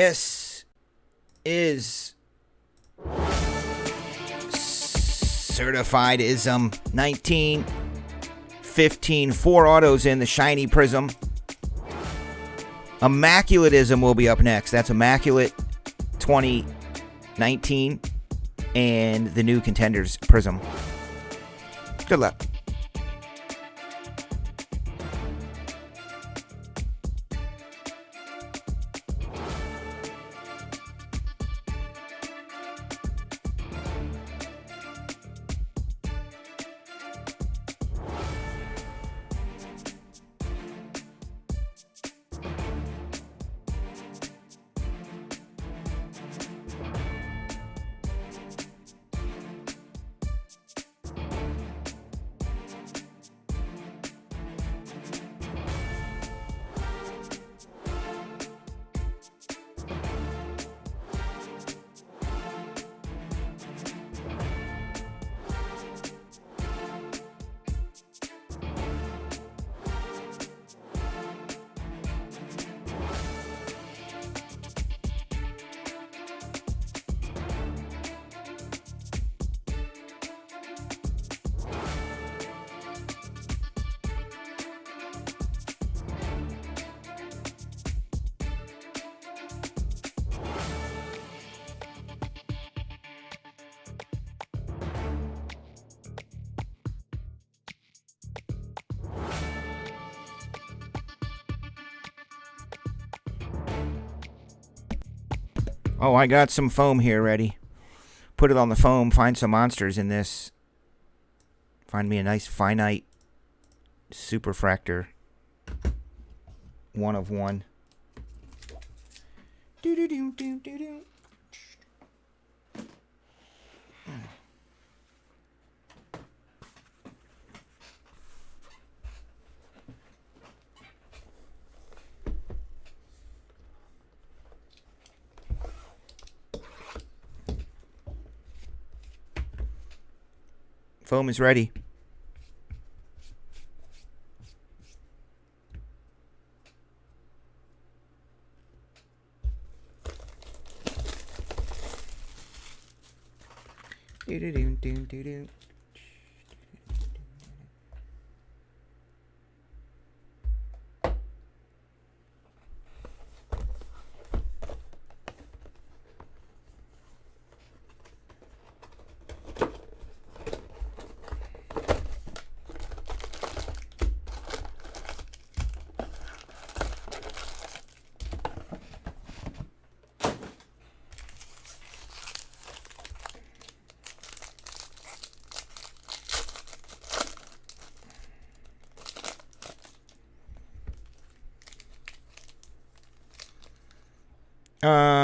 This is certified Izm 1915. 4 autos in the shiny prism. Immaculate Izm will be up next. That's Immaculate 2019 and the new Contenders prism. Good luck. Oh, I got some foam here ready. Put it on the foam. Find some monsters in this. Find me a nice finite superfractor. 1 of 1. Do-do-do-do-do-do. Foam is ready. Do-do-do-do-do-do.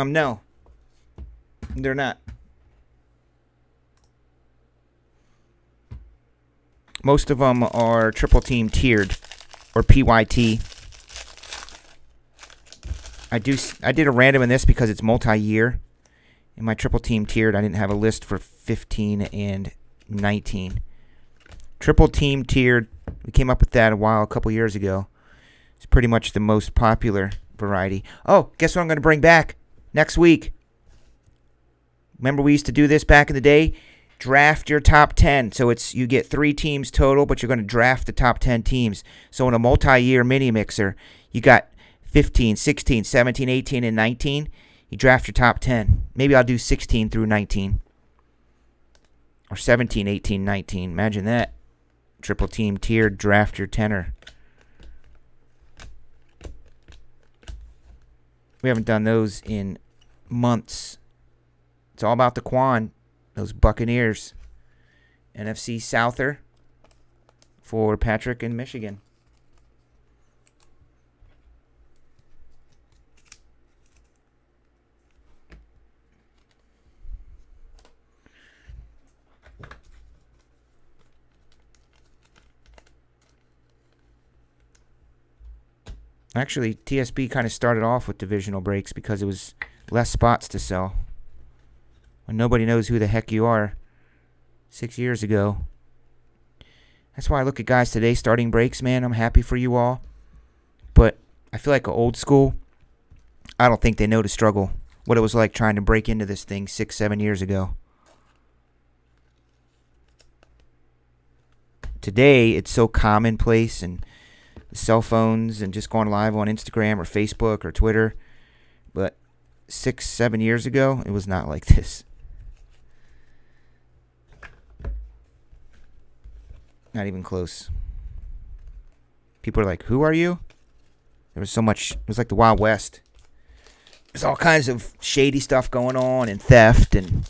No. They're not. Most of them are triple team tiered or PYT. I did a random in this because it's multi-year. In my triple team tiered, I didn't have a list for 15 and 19. Triple team tiered, we came up with that a couple years ago. It's pretty much the most popular variety. Oh, guess what I'm going to bring back next week? Remember we used to do this back in the day? Draft your top 10. So you get 3 teams total, but you're going to draft the top 10 teams. So in a multi-year mini mixer, you got 15, 16, 17, 18, and 19. You draft your top 10. Maybe I'll do 16 through 19. Or 17, 18, 19. Imagine that. Triple team tiered, draft your tenor. We haven't done those in months. It's all about the Quan, those Buccaneers. NFC Souther for Patrick in Michigan. Actually, TSB kind of started off with divisional breaks because it was less spots to sell. When nobody knows who the heck you are 6 years ago. That's why I look at guys today starting breaks, man. I'm happy for you all. But I feel like an old school. I don't think they know the struggle, what it was like trying to break into this thing 6-7 years ago. Today, it's so commonplace, and cell phones and just going live on Instagram or Facebook or Twitter. But 6-7 years ago, it was not like this. Not even close. People are like, who are you? There was so much. It was like the Wild West. There's all kinds of shady stuff going on and theft, and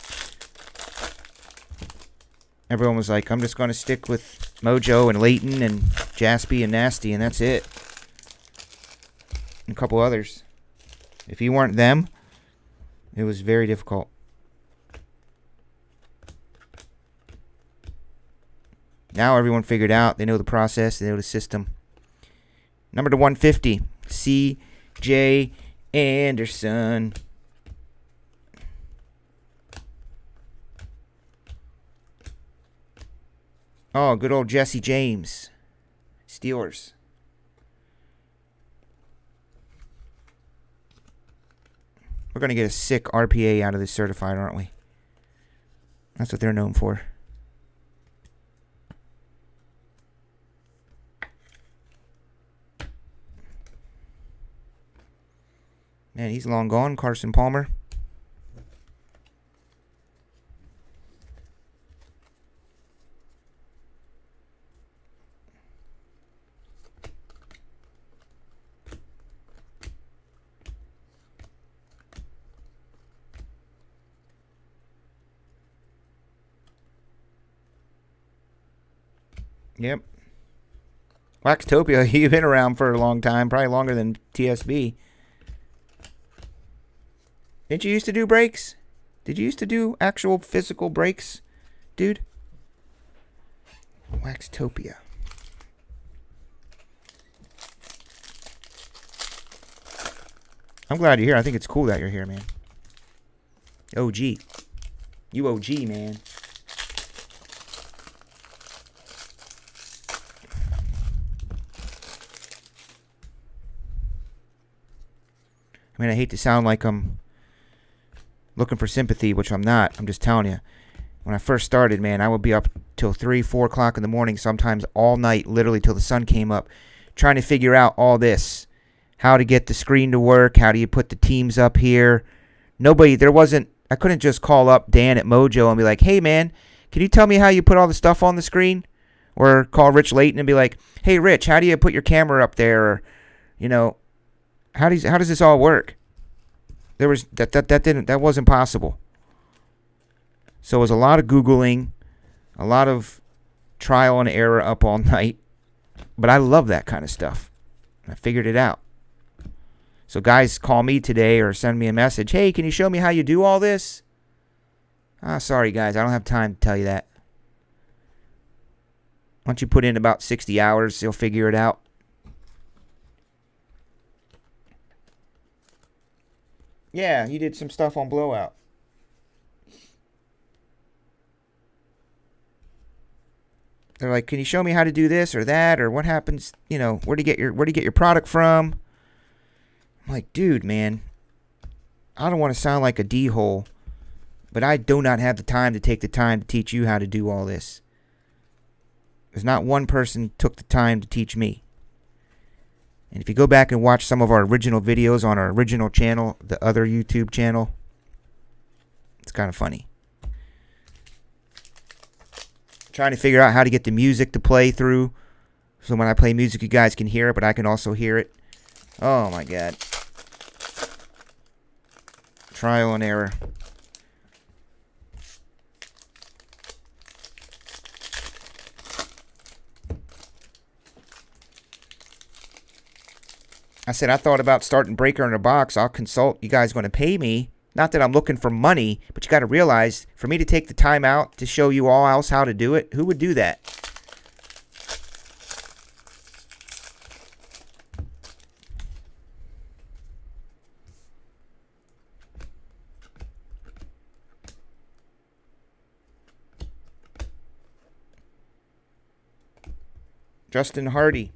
everyone was like, I'm just going to stick with Mojo and Leighton and Jaspy and Nasty, and that's it. And a couple others. If you weren't them, it was very difficult. Now everyone figured out. They know the process. They know the system. Number to 150, C.J. Anderson. Oh, good old Jesse James. Steelers. We're going to get a sick RPA out of this certified, aren't we? That's what they're known for. Man, he's long gone, Carson Palmer. Yep. Waxtopia, you've been around for a long time, probably longer than TSB. Didn't you used to do breaks? Did you used to do actual physical breaks, dude? Waxtopia. I'm glad you're here. I think it's cool that you're here, man. OG. You OG, man. I mean, I hate to sound like I'm looking for sympathy, which I'm not. I'm just telling you. When I first started, man, I would be up till 3, 4 o'clock in the morning, sometimes all night, literally till the sun came up, trying to figure out all this. How to get the screen to work. How do you put the teams up here? I couldn't just call up Dan at Mojo and be like, hey, man, can you tell me how you put all the stuff on the screen? Or call Rich Layton and be like, hey, Rich, how do you put your camera up there? Or, how does this all work? That wasn't possible. So it was a lot of Googling, a lot of trial and error up all night. But I love that kind of stuff. I figured it out. So guys call me today or send me a message. Hey, can you show me how you do all this? Sorry, guys. I don't have time to tell you that. Once you put in about 60 hours, you'll figure it out. Yeah, you did some stuff on Blowout. They're like, can you show me how to do this or that, or what happens? Where do you get your product from? I'm like, dude, man, I don't want to sound like a D-hole, but I do not have the time to take the time to teach you how to do all this. There's not one person took the time to teach me. And if you go back and watch some of our original videos on our original channel, the other YouTube channel, it's kind of funny. Trying to figure out how to get the music to play through. So when I play music, you guys can hear it, but I can also hear it. Oh, my God. Trial and error. I said, I thought about starting Breaker in a Box. I'll consult. You guys going to pay me. Not that I'm looking for money, but you got to realize, for me to take the time out to show you all else how to do it, who would do that? Justin Hardy.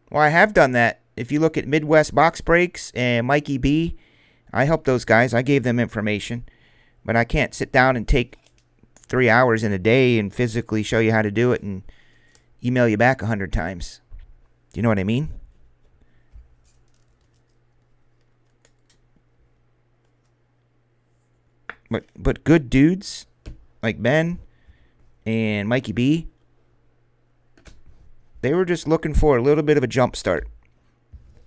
Well, I have done that. If you look at Midwest Box Breaks and Mikey B, I helped those guys. I gave them information. But I can't sit down and take 3 hours in a day and physically show you how to do it and email you back 100 times. Do you know what I mean? But good dudes like Ben and Mikey B, they were just looking for a little bit of a jump start.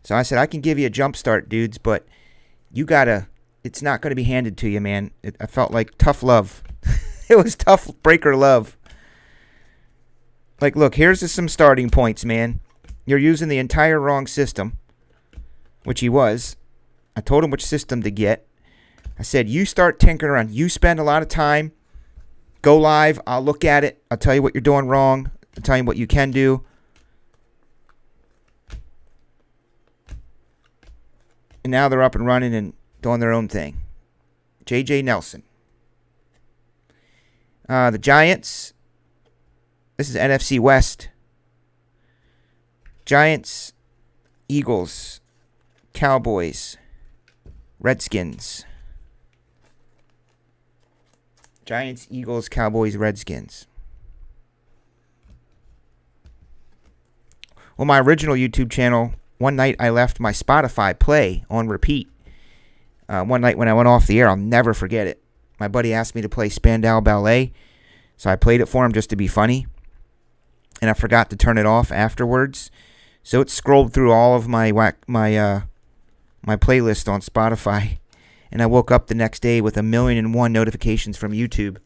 So I said, I can give you a jump start, dudes, but you gotta, it's not going to be handed to you, man. I felt like tough love. It was tough breaker love. Like, look, here's some starting points, man. You're using the entire wrong system, which he was. I told him which system to get. I said, you start tinkering around. You spend a lot of time. Go live. I'll look at it. I'll tell you what you're doing wrong. I'll tell you what you can do. And now they're up and running and doing their own thing. J.J. Nelson. The Giants. This is NFC West. Giants, Eagles, Cowboys, Redskins. Giants, Eagles, Cowboys, Redskins. Well, my original YouTube channel, one night I left my Spotify play on repeat. One night when I went off the air, I'll never forget it. My buddy asked me to play Spandau Ballet, so I played it for him just to be funny. And I forgot to turn it off afterwards. So it scrolled through all of my playlist on Spotify. And I woke up the next day with 1,000,001 notifications from YouTube.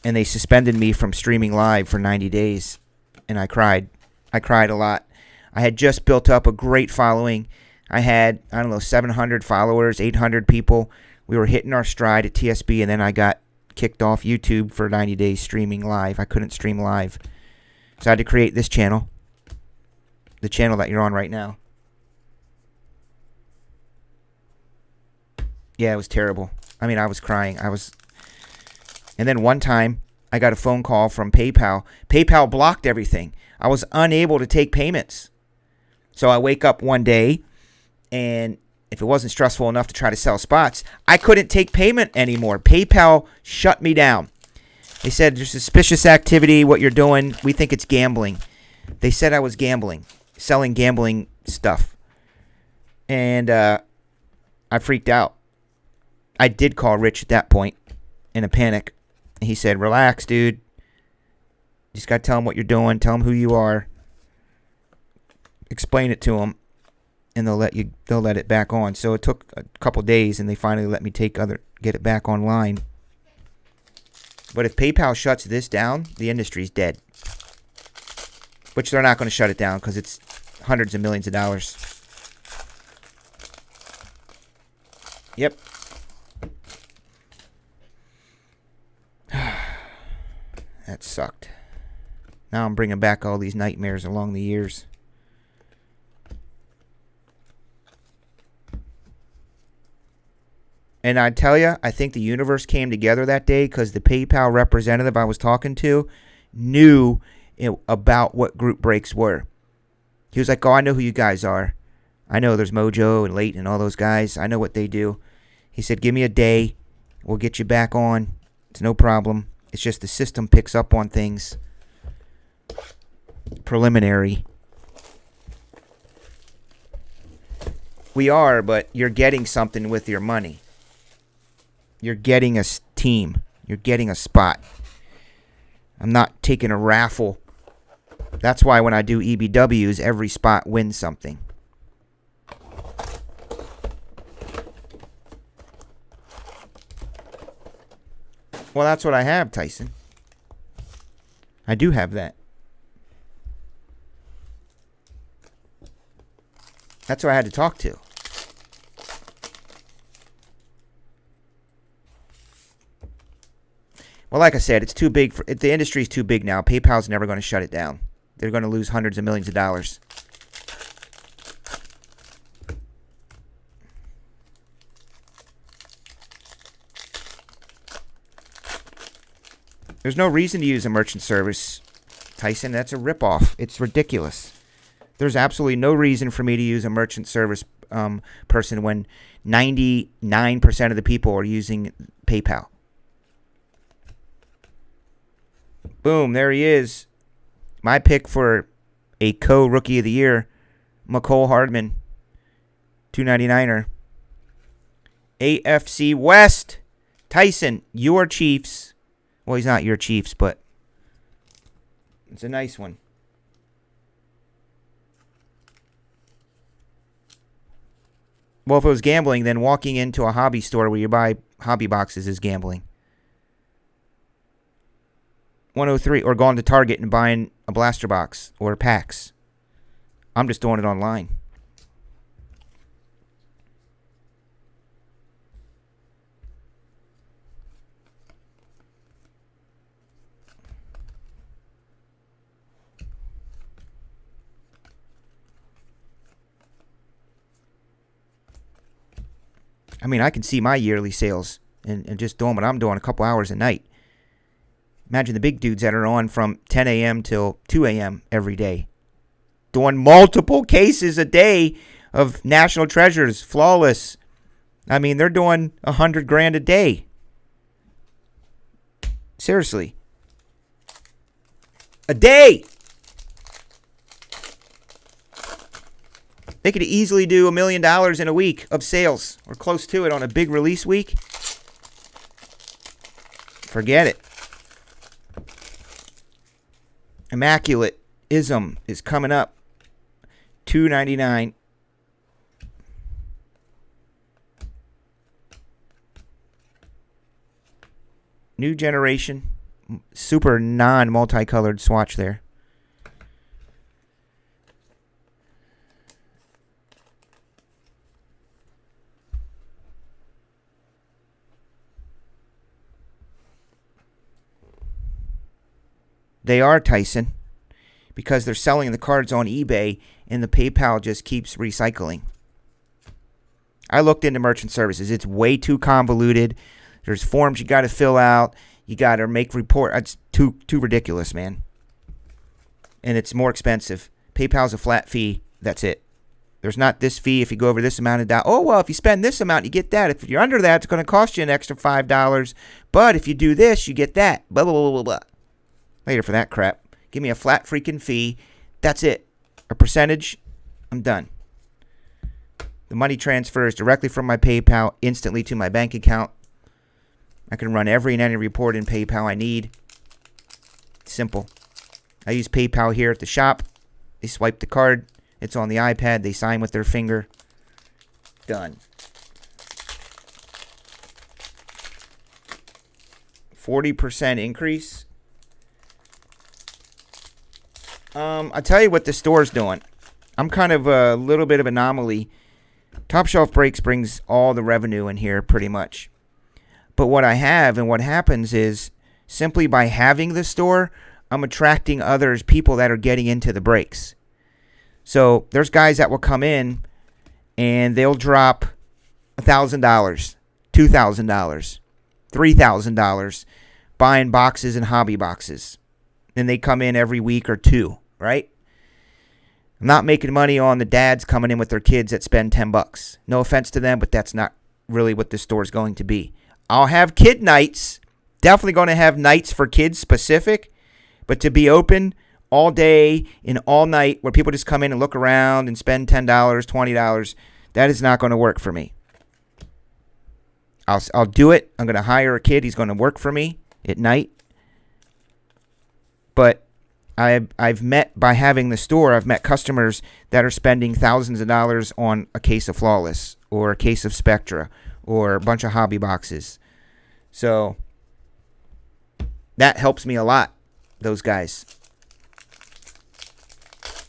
And they suspended me from streaming live for 90 days. And I cried. I cried a lot. I had just built up a great following. I had, 700 followers, 800 people. We were hitting our stride at TSB, and then I got kicked off YouTube for 90 days streaming live. I couldn't stream live. So I had to create this channel. The channel that you're on right now. Yeah, it was terrible. I mean, I was crying. And then one time, I got a phone call from PayPal. PayPal blocked everything. I was unable to take payments. So I wake up one day, and if it wasn't stressful enough to try to sell spots, I couldn't take payment anymore. PayPal shut me down. They said, there's suspicious activity, what you're doing. We think it's gambling. They said I was gambling, selling gambling stuff. And I freaked out. I did call Rich at that point in a panic. He said, relax, dude. Just got to tell him what you're doing. Tell him who you are. Explain it to him. And they'll let it back on. So it took a couple days, and they finally let me get it back online. But if PayPal shuts this down, the industry's dead. Which they're not going to shut it down because it's hundreds of millions of dollars. Yep. That sucked. Now I'm bringing back all these nightmares along the years. And I tell you, I think the universe came together that day because the PayPal representative I was talking to knew about what group breaks were. He was like, oh, I know who you guys are. I know there's Mojo and Leighton and all those guys. I know what they do. He said, give me a day. We'll get you back on. It's no problem. It's just the system picks up on things. Preliminary. We are, but you're getting something with your money. You're getting a team. You're getting a spot. I'm not taking a raffle. That's why when I do EBWs, every spot wins something. Well, that's what I have, Tyson. I do have that. That's who I had to talk to. Well, like I said, it's too big. The industry's too big now. PayPal's never going to shut it down. They're going to lose hundreds of millions of dollars. There's no reason to use a merchant service Tyson, that's a ripoff. It's ridiculous. There's absolutely no reason for me to use a merchant service person when 99% of the people are using PayPal. Boom, there he is. My pick for a co-rookie of the year, McCole Hardman, 299er. AFC West, Tyson, your Chiefs. Well, he's not your Chiefs, but it's a nice one. Well, if it was gambling, then walking into a hobby store where you buy hobby boxes is gambling. 103, or going to Target and buying a blaster box or packs. I'm just doing it online. I mean, I can see my yearly sales and just doing what I'm doing a couple hours a night. Imagine the big dudes that are on from 10 a.m. till 2 a.m. every day. Doing multiple cases a day of National Treasures, Flawless. I mean, they're doing $100,000 a day. Seriously. A day! They could easily do $1 million in a week of sales, or close to it on a big release week. Forget it. Immaculate Izm is coming up. $2.99. New generation. Super non-multicolored swatch there. They are, Tyson, because they're selling the cards on eBay and the PayPal just keeps recycling. I looked into merchant services. It's way too convoluted. There's forms you got to fill out. You got to make report. It's too ridiculous, man. And it's more expensive. PayPal's a flat fee. That's it. There's not this fee if you go over this amount of dollars. Oh, well, if you spend this amount, you get that. If you're under that, it's going to cost you an extra $5. But if you do this, you get that. Blah, blah, blah, blah, blah. Later for that crap. Give me a flat freaking fee. That's it. A percentage. I'm done. The money transfers directly from my PayPal instantly to my bank account. I can run every and any report in PayPal I need. Simple. I use PayPal here at the shop. They swipe the card. It's on the iPad. They sign with their finger. Done. 40% increase. I'll tell you what the store's doing. I'm kind of a little bit of an anomaly. Top Shelf Breaks brings all the revenue in here pretty much. But what I have and what happens is simply by having the store, I'm attracting others, people that are getting into the breaks. So there's guys that will come in and they'll drop $1,000, $2,000, $3,000 buying boxes and hobby boxes. Then they come in every week or two, right? I'm not making money on the dads coming in with their kids that spend $10. No offense to them, but that's not really what this store is going to be. I'll have kid nights. Definitely going to have nights for kids specific. But to be open all day and all night where people just come in and look around and spend $10, $20, that is not going to work for me. I'll do it. I'm going to hire a kid. He's going to work for me at night. But I've met, by having the store, I've met customers that are spending thousands of dollars on a case of Flawless or a case of Spectra or a bunch of hobby boxes. So that helps me a lot, those guys.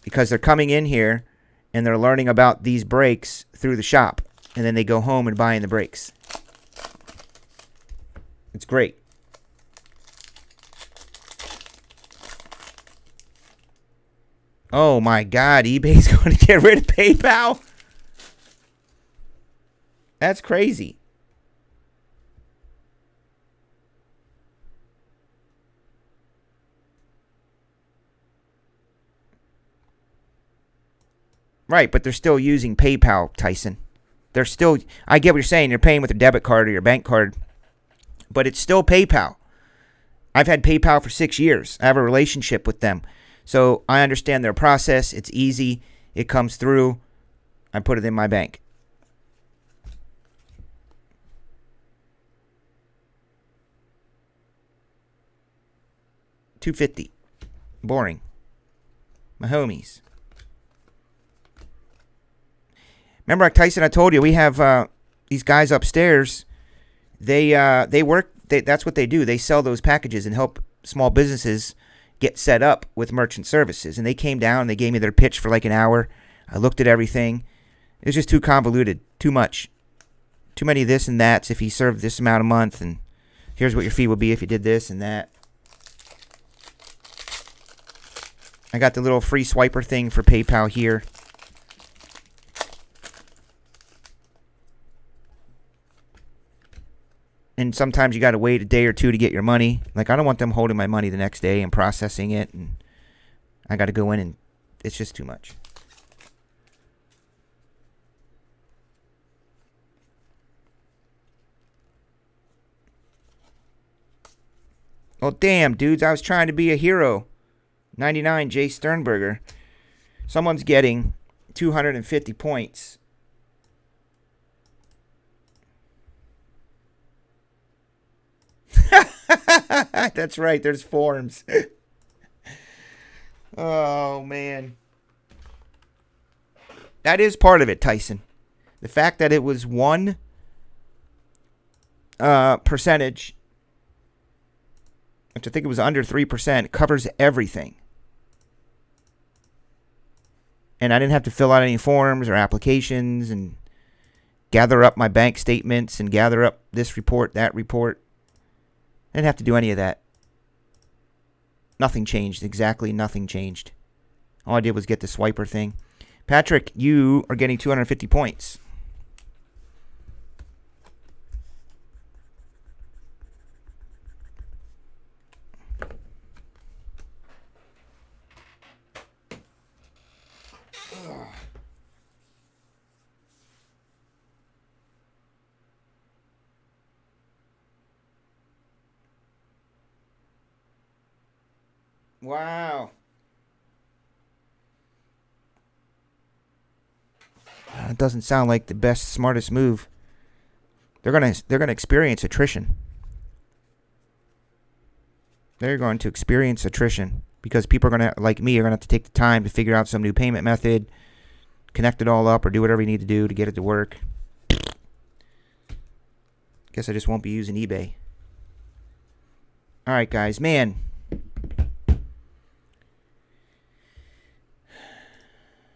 Because they're coming in here and they're learning about these breaks through the shop. And then they go home and buy in the breaks. It's great. Oh my God, eBay's going to get rid of PayPal? That's crazy. Right, but they're still using PayPal, Tyson. They're still, I get what you're saying. You're paying with a debit card or your bank card, but it's still PayPal. I've had PayPal for 6 years. I have a relationship with them. So I understand their process. It's easy. It comes through. I put it in my bank. $250. Boring. My homies. Remember, Tyson, I told you we have these guys upstairs. They work. That's what they do. They sell those packages and help small businesses get set up with merchant services. And they came down. They gave me their pitch for like an hour. I looked at everything. It was just too convoluted. Too much. Too many this and that's if you served this amount a month. And here's what your fee would be if you did this and that. I got the little free swiper thing for PayPal here. And sometimes you got to wait a day or two to get your money. Like, I don't want them holding my money the next day and processing it. And I got to go in and it's just too much. Well, damn, dudes, I was trying to be a hero. 99, Jay Sternberger. Someone's getting 250 points. That's right, there's forms. Oh, man. That is part of it, Tyson. The fact that it was one percentage, which I think it was under 3%, covers everything. And I didn't have to fill out any forms or applications and gather up my bank statements and gather up this report, that report. I didn't have to do any of that. Nothing changed. Exactly nothing changed. All I did was get the swiper thing. Patrick, you are getting 250 points. Wow. It doesn't sound like the best, smartest move. They're gonna experience attrition. They're going to experience attrition because people are gonna, like me, are gonna have to take the time to figure out some new payment method, connect it all up, or do whatever you need to do to get it to work. Guess I just won't be using eBay. All right, guys, man.